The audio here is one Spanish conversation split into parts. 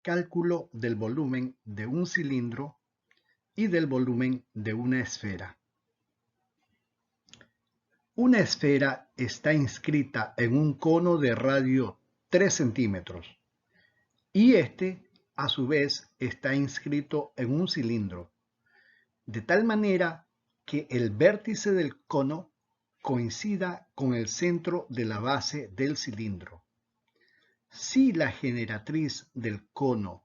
cálculo del volumen de un cilindro y del volumen de una esfera. Una esfera está inscrita en un cono de radio 3 centímetros y este, a su vez, está inscrito en un cilindro, de tal manera que el vértice del cono coincida con el centro de la base del cilindro. Si la generatriz del cono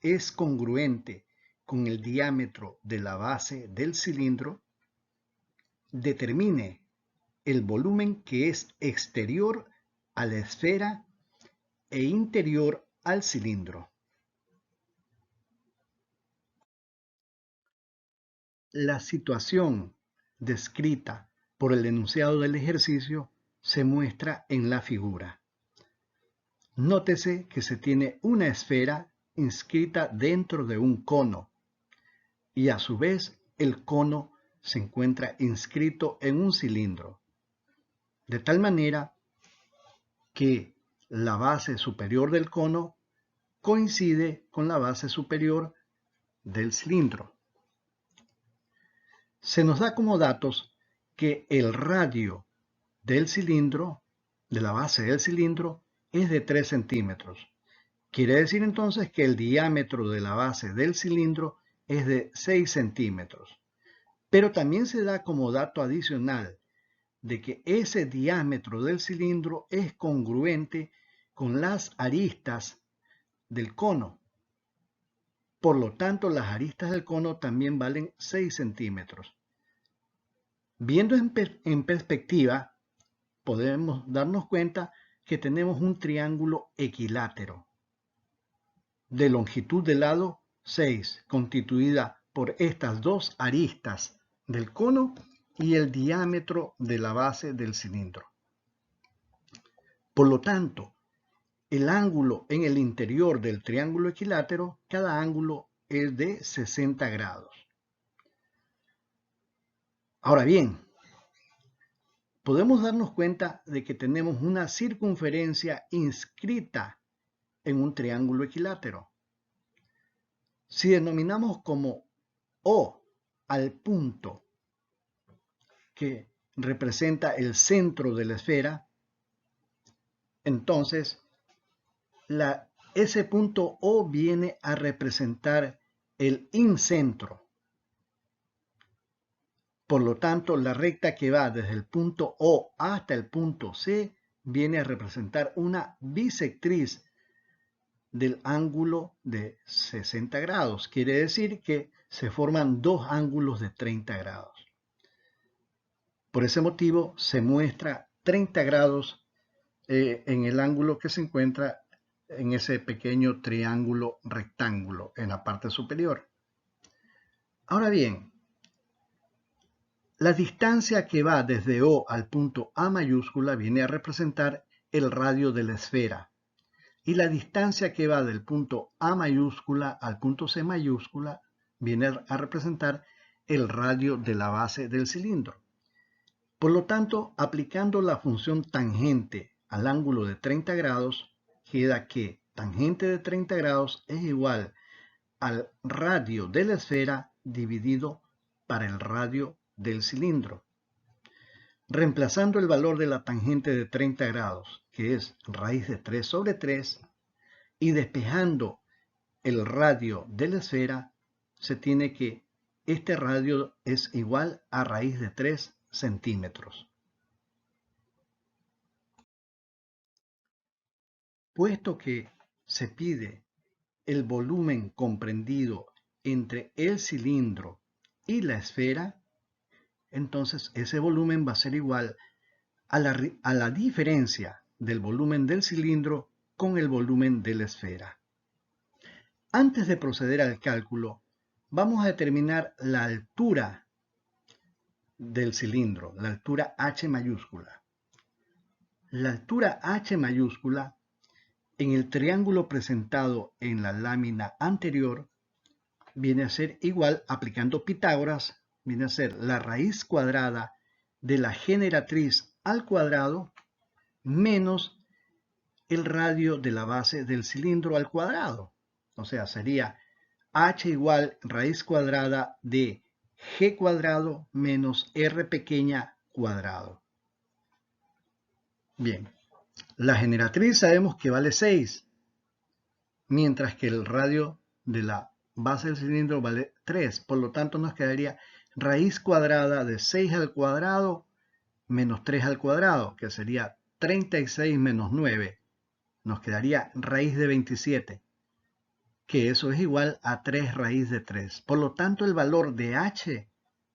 es congruente con el diámetro de la base del cilindro, determine el volumen que es exterior a la esfera e interior al cilindro. La situación descrita por el enunciado del ejercicio se muestra en la figura. Nótese que se tiene una esfera inscrita dentro de un cono y a su vez el cono se encuentra inscrito en un cilindro, de tal manera que la base superior del cono coincide con la base superior del cilindro. Se nos da como datos que el radio del cilindro, de la base del cilindro, es de 3 centímetros. Quiere decir entonces que el diámetro de la base del cilindro es de 6 centímetros. Pero también se da como dato adicional de que ese diámetro del cilindro es congruente con las aristas del cono. Por lo tanto, las aristas del cono también valen 6 centímetros. Viendo en perspectiva, podemos darnos cuenta que tenemos un triángulo equilátero de longitud de lado 6, constituida por estas dos aristas del cono y el diámetro de la base del cilindro. Por lo tanto, el ángulo en el interior del triángulo equilátero, cada ángulo es de 60 grados. Ahora bien, podemos darnos cuenta de que tenemos una circunferencia inscrita en un triángulo equilátero. Si denominamos como O al punto que representa el centro de la esfera, entonces ese punto O viene a representar el incentro. Por lo tanto, la recta que va desde el punto O hasta el punto C viene a representar una bisectriz del ángulo de 60 grados. Quiere decir que se forman dos ángulos de 30 grados. Por ese motivo se muestra 30 grados en el ángulo que se encuentra en ese pequeño triángulo rectángulo en la parte superior. Ahora bien, la distancia que va desde O al punto A mayúscula viene a representar el radio de la esfera. Y la distancia que va del punto A mayúscula al punto C mayúscula viene a representar el radio de la base del cilindro. Por lo tanto, aplicando la función tangente al ángulo de 30 grados, queda que tangente de 30 grados es igual al radio de la esfera dividido para el radio del cilindro. Reemplazando el valor de la tangente de 30 grados, que es raíz de 3 sobre 3, y despejando el radio de la esfera, se tiene que este radio es igual a raíz de 3 centímetros. Puesto que se pide el volumen comprendido entre el cilindro y la esfera, entonces ese volumen va a ser igual a la diferencia del volumen del cilindro con el volumen de la esfera. Antes de proceder al cálculo, vamos a determinar la altura del cilindro, la altura H mayúscula. La altura H mayúscula en el triángulo presentado en la lámina anterior viene a ser igual, aplicando Pitágoras, viene a ser la raíz cuadrada de la generatriz al cuadrado menos el radio de la base del cilindro al cuadrado. O sea, sería h igual raíz cuadrada de g cuadrado menos r pequeña cuadrado. Bien, la generatriz sabemos que vale 6, mientras que el radio de la base del cilindro vale 3. Por lo tanto, nos quedaría raíz cuadrada de 6 al cuadrado menos 3 al cuadrado, que sería 36 menos 9. Nos quedaría raíz de 27, que eso es igual a 3 raíz de 3. Por lo tanto, el valor de h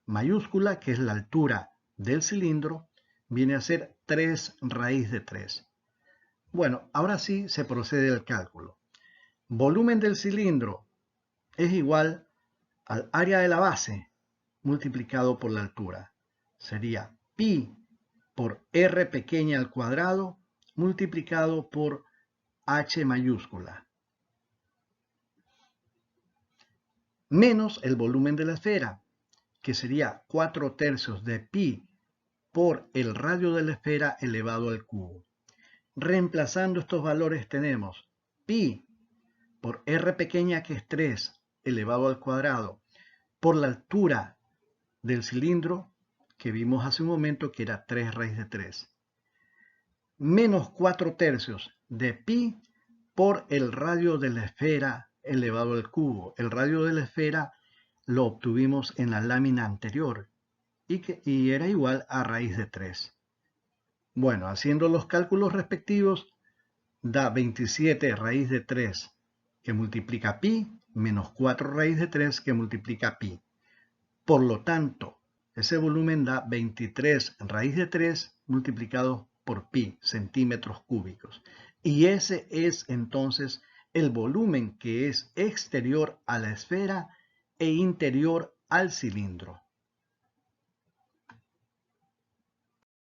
mayúscula, que es la altura del cilindro, viene a ser 3 raíz de 3. Bueno, ahora sí se procede al cálculo. Volumen del cilindro es igual al área de la base multiplicado por la altura. Sería pi por r pequeña al cuadrado multiplicado por h mayúscula, menos el volumen de la esfera, que sería 4/3 de pi por el radio de la esfera elevado al cubo. Reemplazando estos valores tenemos pi por r pequeña, que es 3 elevado al cuadrado, por la altura del cilindro, que vimos hace un momento que era 3 raíz de 3, menos 4/3 de pi por el radio de la esfera elevado al cubo. El radio de la esfera lo obtuvimos en la lámina anterior y era igual a raíz de 3. Bueno, haciendo los cálculos respectivos, da 27 raíz de 3 que multiplica pi menos 4 raíz de 3 que multiplica pi. Por lo tanto, ese volumen da 23 raíz de 3 multiplicado por pi, centímetros cúbicos. Y ese es entonces el volumen que es exterior a la esfera e interior al cilindro.